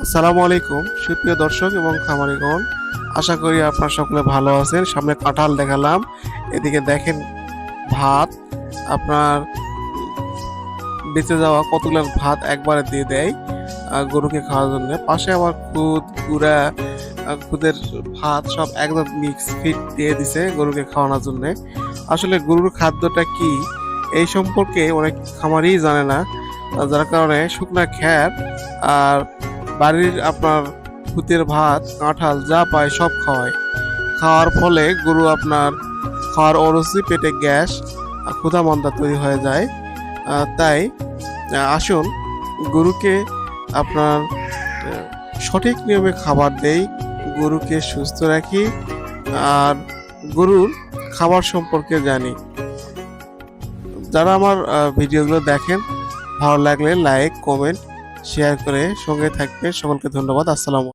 আসসালামু আলাইকুম সুপ্রিয় দর্শক এবং খামারিগণ, আশা করি আপনারা সকলে ভালো আছেন। সামনে কাঁঠাল দেখালাম, এদিকে দেখেন ভাত। আপনার বেঁচে যাওয়া কতগুলো ভাত একবারে দিয়ে দেয় গরুকে খাওয়ার জন্য। পাশে আবার খুদ গুঁড়া খুদের ভাত সব একদম মিক্স ফিট দিয়ে দিছে গরুকে খাওয়ানোর জন্য। আসলে গরুর খাদ্যটা কি এই সম্পর্কে অনেক খামারই জানে না, যার কারণে শুকনা খ্যার আর বাড়ির আপনার খুদের ভাত কাঁঠাল যা পায় সব খাওয়ায়। খাওয়ার ফলে গরু আপনার খাওয়ার অরুচি, পেটে গ্যাস, ক্ষুধা মন্দা তৈরি হয়ে যায়। তাই আসুন গরুকে আপনার সঠিক নিয়মে খাবার দেই, গরুকে সুস্থ রাখি আর গরুর খাবার সম্পর্কে জানি। যারা আমার ভিডিওগুলো দেখেন, ভালো লাগলে লাইক, কমেন্ট, শেয়ার করে সঙ্গে থাকবে। সকলকে ধন্যবাদ। আসসালামু